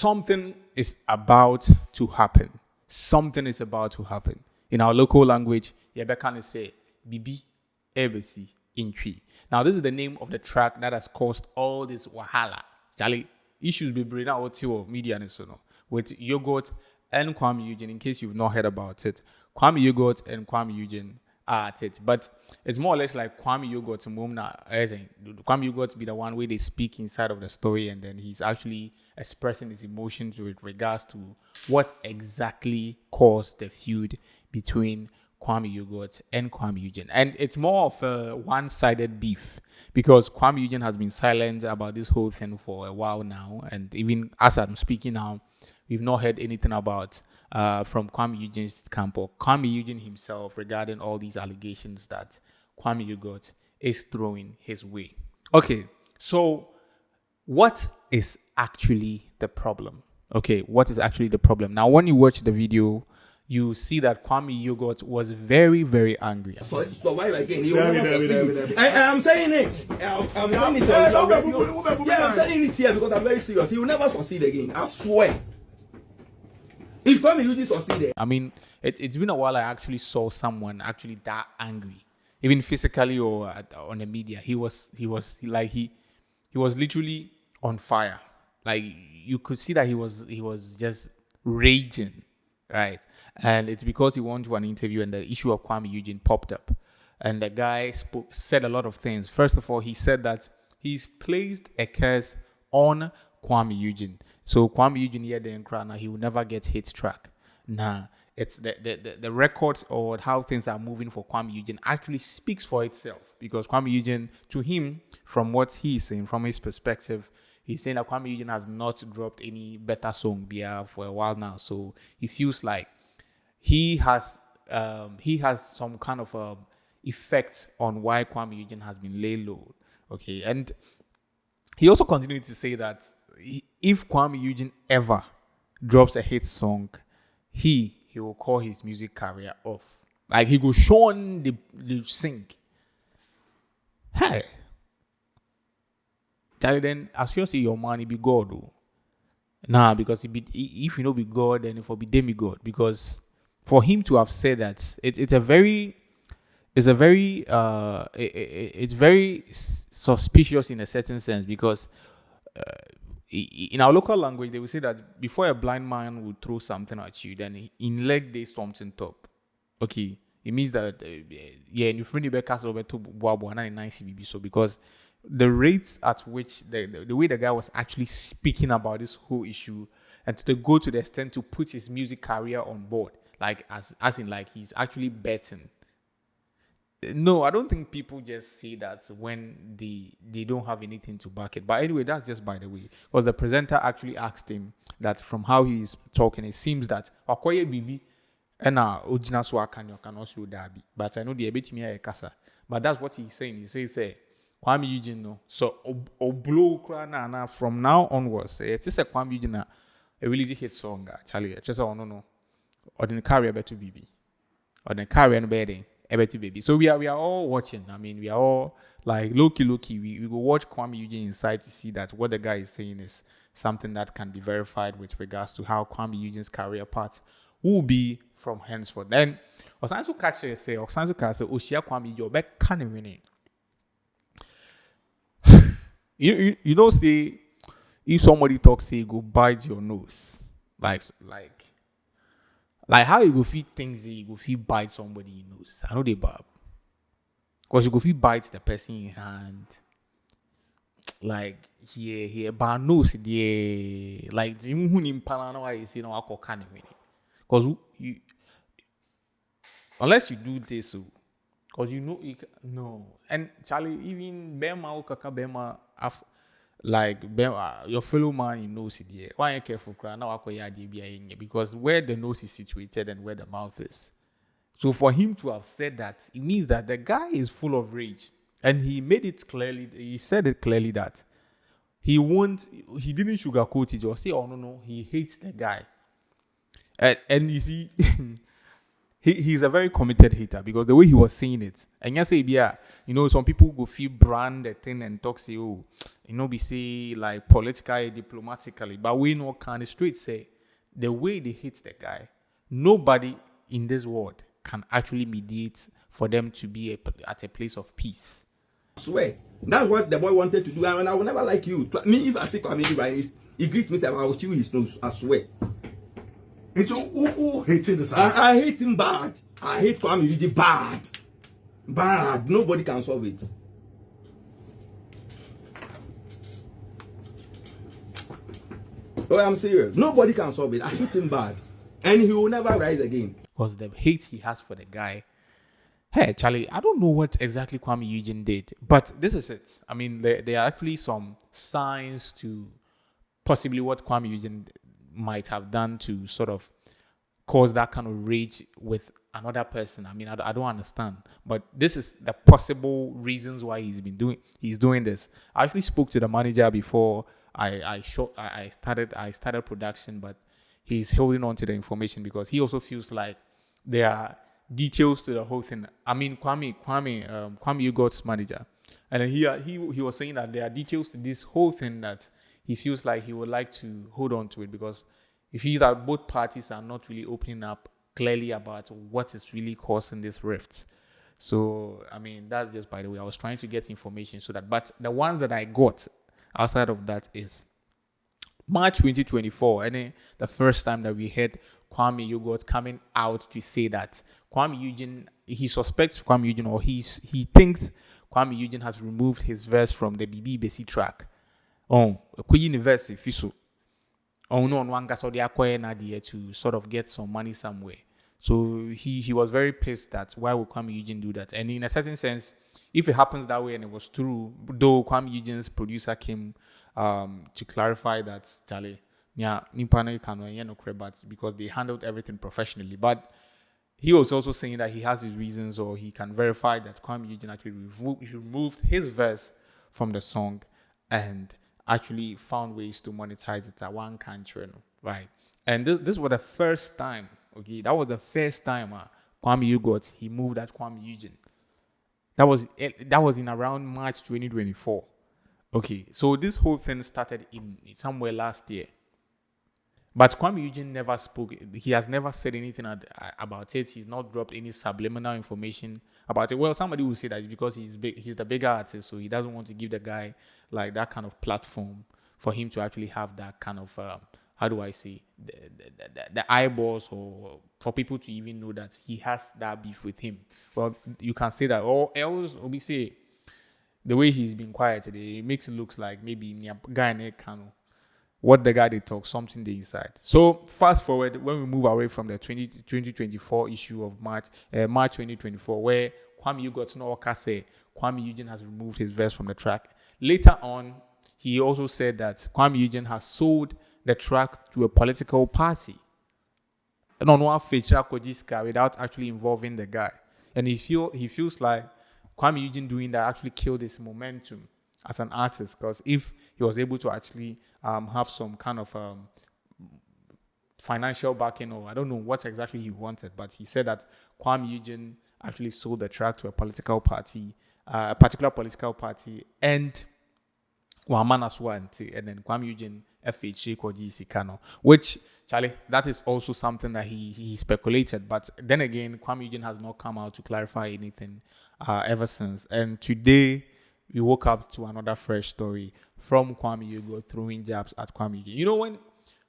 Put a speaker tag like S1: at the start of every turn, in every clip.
S1: something is about to happen. Something is about to happen. In our local language, you can say Bibi Ebesi Intri. Now, this is the name of the track that has caused all this wahala. Charlie, issues be bringing out to media and so on with Yogot and Kwame Eugene. In case you've not heard about it, Kwame Yogot and Kwame Eugene are at it, but it's more or less like Kwame Yogot. Kwame Yogot be the one where they speak inside of the story, and then he's actually expressing his emotions with regards to what exactly caused the feud between Kwame Yogot and Kwame Eugene. And it's more of a one-sided beef because Kwame Eugene has been silent about this whole thing for a while now. And even as I'm speaking now, we've not heard anything about from Kwame Eugene's camp or Kwame Eugene himself regarding all these allegations that Kwame Yogot is throwing his way. Okay, so what is actually the problem? Okay, what is actually the problem? Now, when you watch the video, you see that Kwame Yogot was very, very angry.
S2: So why again? I'm saying it. I'm saying it. Yeah, I'm saying it here because I'm very serious. He will never succeed again. I swear. If Kwame Eugene succeeded,
S1: I mean, it's been a while. I actually saw someone actually that angry, even physically or on the media. He was literally on fire. Like you could see that he was just raging, right? And it's because he went to an interview and the issue of Kwame Eugene popped up. And the guy said a lot of things. First of all, he said that he's placed a curse on Kwame Eugene. So Kwame Eugene here the Now he will never get hit track. Nah, it's the records or how things are moving for Kwame Eugene actually speaks for itself. Because Kwame Eugene, to him, from what he's saying, from his perspective, he's saying that Kwame Eugene has not dropped any better song for a while now. So he feels like he has some kind of effect on why Kwame Eugene has been laid low. Okay, and he also continued to say that if Kwame Eugene ever drops a hit song, he will call his music career off. Like he go Sean the sing. Hey, Charlie, then as you say your money be God, though. Nah, because if you know be God, then it will be demigod. Because for him to have said that, it's very suspicious in a certain sense because in our local language they will say that before a blind man would throw something at you, then in leg they something top. Okay, it means that in your friend you castle over to Boabo and 9 CBB. So because the rates at which the way the guy was actually speaking about this whole issue and to go to the extent to put his music career on board, like as in like he's actually betting. No, I don't think people just say that when they don't have anything to back it. But anyway, that's just by the way. Because the presenter actually asked him that from how he's talking, it seems that Okoye Bibi and Ojina Swakanyo can also dabi. But I know the bit me a kasa. But that's what he's saying. He says, Kwame Eugene no. So Oblo Krana from now onwards, it's a Kwame Eugene a really hit song, Charlie. Just no. Or the carrier better Bibi. Or the carrier and bedding. Baby. So we are all watching. I mean, we are all like low-key. We go watch Kwame Eugene inside to see that what the guy is saying is something that can be verified with regards to how Kwame Eugene's career path will be from henceforth. Then, Osanso Kache say, Oshia Kwame Eugene, back can winning. You know, say if somebody talks, say go bite your nose, like how you go feed things, you go feed bite somebody in nose. I know they bad. Because you go feed bite the person in hand. Like here, but nose the like the in Panama is I call can because you unless you do this, because you know no. And Charlie, even Bema or Kaka Bema like your fellow man, you know, why you careful now because where the nose is situated and where the mouth is. So for him to have said that, it means that the guy is full of rage, and he made it clearly. He said it clearly that he didn't sugarcoat it or say, oh no, he hates the guy. And you see, he's a very committed hater because the way he was saying it, and you say, yeah, some people go feel brand the thing and talk say, oh, be say like politically, diplomatically, but we know kind of straight say the way they hate the guy, nobody in this world can actually mediate for them to be at a place of peace.
S2: I swear, that's what the boy wanted to do, and I will never like you. Me, if I say Kwame right, he greets me, say I will chew his nose. I swear.
S3: It's who hated this.
S2: I hate him bad. I hate Kwame Eugene bad. Bad. Nobody can solve it. Oh, I'm serious. Nobody can solve it. I hate him bad. And he will never rise again.
S1: Because the hate he has for the guy. Hey, Charlie, I don't know what exactly Kwame Eugene did, but this is it. I mean, there are actually some signs to possibly what Kwame Eugene might have done to sort of cause that kind of rage with another person. I mean, I don't understand, but this is the possible reasons why he's doing this. I actually spoke to the manager before I started production, but he's holding on to the information because he also feels like there are details to the whole thing. I mean, Kwame Yogot's manager, and he was saying that there are details to this whole thing that he feels like he would like to hold on to it because he feels that both parties are not really opening up clearly about what is really causing this rift. So, I mean, that's just by the way. I was trying to get information so that, but the ones that I got outside of that is March 2024, and the first time that we heard Kwame Yogot coming out to say that Kwame Eugene, he suspects Kwame Eugene, or he thinks Kwame Eugene has removed his verse from the BB Besi track. University fiso. No one got to sort of get some money somewhere. So he was very pissed that why would Kwame Eugene do that? And in a certain sense, if it happens that way and it was true, though Kwame Eugene's producer came to clarify that Charlie, but because they handled everything professionally. But he was also saying that he has his reasons, or he can verify that Kwame Eugene actually removed his verse from the song and actually found ways to monetize it at one country, right? And this was the first time, okay? That was the first time Kwame Yogot, he moved at Kwame Eugene. That was in around March 2024. Okay, so this whole thing started in somewhere last year. But Kwame Eugene never spoke. He has never said anything about it. He's not dropped any subliminal information about it. Well, somebody will say that because he's the bigger artist, so he doesn't want to give the guy like that kind of platform for him to actually have that kind of how do I say the eyeballs, or for people to even know that he has that beef with him. Well, you can say that, or else we say the way he's been quiet today, it makes it look like maybe guy in Kano. What the guy they talk, something they inside. So fast forward, when we move away from the 2024 issue of March 2024, where Kwame Yogot no Oka say Kwame Eugene has removed his verse from the track. Later on, he also said that Kwame Eugene has sold the track to a political party. And on one feature without actually involving the guy. And he feels like Kwame Eugene doing that actually killed his momentum as an artist, because if he was able to actually have some kind of financial backing, or I don't know what exactly he wanted, but he said that Kwame Eugene actually sold the track to a political party, a particular political party, and then Kwame Eugene FHA Koji Kano, which Charlie, that is also something that he speculated, but then again, Kwame Eugene has not come out to clarify anything ever since. And today we woke up to another fresh story from Kwame Yogot throwing jabs at Kwame Eugene. You know,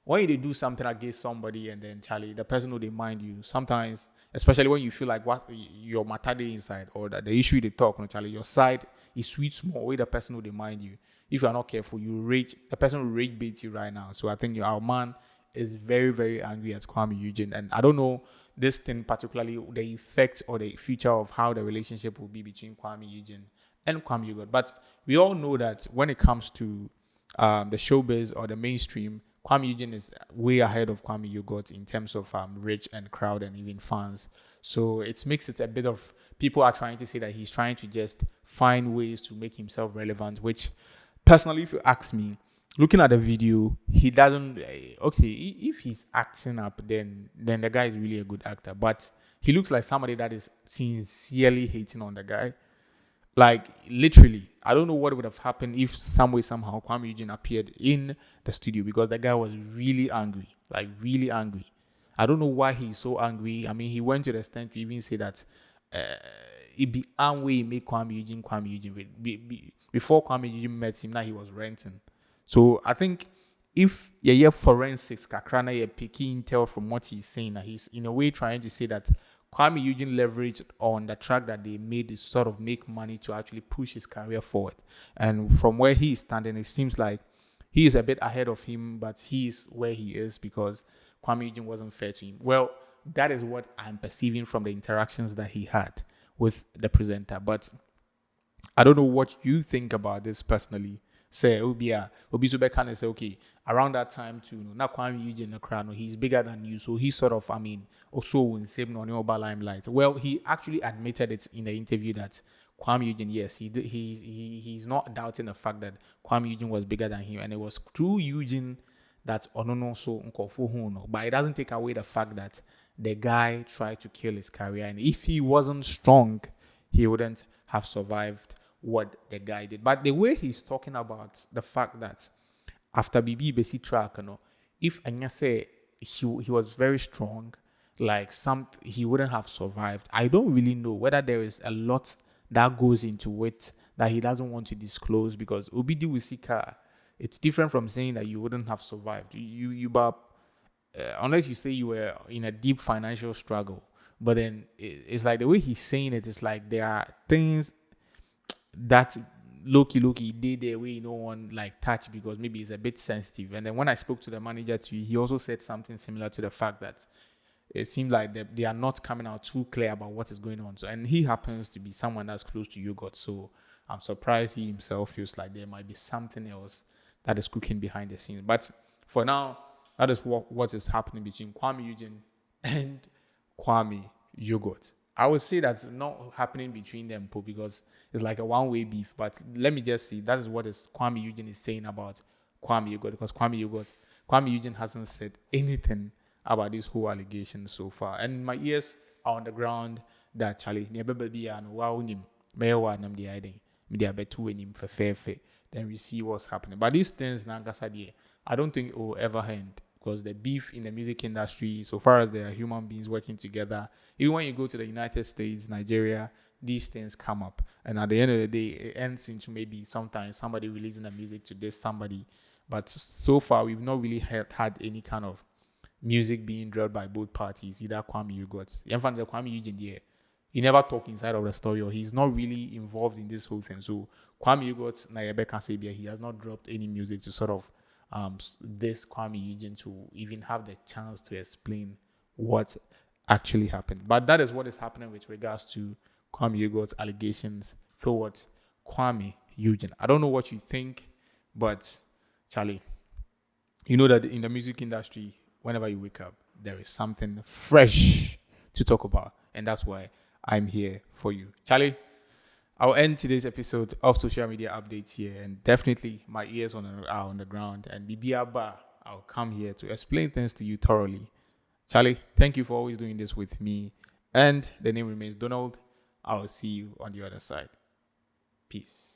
S1: when you do something against somebody and then Charlie, the person who they mind you, sometimes, especially when you feel like what your matter inside, or that the issue they talk on, Charlie, your side is sweet small way the person who they mind you. If you are not careful, the person will rage bait you right now. So I think our man is very, very angry at Kwame Eugene. And I don't know this thing particularly, the effect or the future of how the relationship will be between Kwame Eugene and Kwame Yogot. But we all know that when it comes to the showbiz or the mainstream, Kwame Eugene is way ahead of Kwame Yogot in terms of reach and crowd and even fans. So it makes it a bit of, people are trying to say that he's trying to just find ways to make himself relevant, which personally, if you ask me, looking at the video, he doesn't, okay, if he's acting up, then the guy is really a good actor. But he looks like somebody that is sincerely hating on the guy. Like literally, I don't know what would have happened if some way somehow Kwame Eugene appeared in the studio, because the guy was really angry, like really angry. I don't know why he's so angry. I mean, he went to the extent to even say that it be angry make Kwame Eugene. Before Kwame Eugene met him, now he was renting. So I think if yeah forensics kakrana you're picking intel from what he's saying, that he's in a way trying to say that Kwame Eugene leveraged on the track that they made to sort of make money to actually push his career forward. And from where he is standing, it seems like he is a bit ahead of him, but he is where he is because Kwame Eugene wasn't fair to him. Well, that is what I'm perceiving from the interactions that he had with the presenter. But I don't know what you think about this personally. Say, Obi kind of say, okay, around that time too, now Kwame EugeneOkrano, he's bigger than you, so he's sort of, I mean, also in same on your limelight. Well, he actually admitted it in the interview that Kwame Eugene, yes, he's not doubting the fact that Kwame Eugene was bigger than him, and it was through Eugene that Onono so Nkofu. But it doesn't take away the fact that the guy tried to kill his career, and if he wasn't strong, he wouldn't have survived what the guy did. But the way he's talking about the fact that after BB Besi track, if Anya say he was very strong, like he wouldn't have survived. I don't really know whether there is a lot that goes into it that he doesn't want to disclose, because Obidi Wisika, it's different from saying that you wouldn't have survived. Unless you say you were in a deep financial struggle, but then it's like the way he's saying it is like there are things that Loki did the way no one like touch because maybe it's a bit sensitive. And then when I spoke to the manager too, he also said something similar to the fact that it seemed like they are not coming out too clear about what is going on. So, and he happens to be someone that's close to Yogot, so I'm surprised he himself feels like there might be something else that is cooking behind the scenes. But for now, that is what is happening between Kwame Eugene and Kwame Yogot. I would say that's not happening between them because it's like a one-way beef. But let me just see. That is what Kwame Eugene is saying about Kwame Yogot, because Kwame Eugene hasn't said anything about this whole allegation so far. And my ears are on the ground that Charlie, then we see what's happening. But these things, I don't think it will ever end, because the beef in the music industry, so far as there are human beings working together, even when you go to the United States, Nigeria, these things come up. And at the end of the day, it ends into maybe sometimes somebody releasing the music to this somebody. But so far, we've not really had any kind of music being drilled by both parties, either Kwame Yogot. Kwame Eugene, he never talk inside of the story, or he's not really involved in this whole thing. So Kwame Yogot, Nayebe Kasebia, he has not dropped any music to sort of this Kwame Eugene to even have the chance to explain what actually happened. But that is what is happening with regards to Kwame Yogot's allegations towards Kwame Eugene. I don't know what you think, but Charlie, you know that in the music industry, whenever you wake up, there is something fresh to talk about, and that's why I'm here for you. Charlie, I'll end today's episode of Social Media Updates here, and definitely my ears are on the ground, and Bibiaba, I'll come here to explain things to you thoroughly. Charlie, thank you for always doing this with me, and the name remains Donald. I'll see you on the other side. Peace.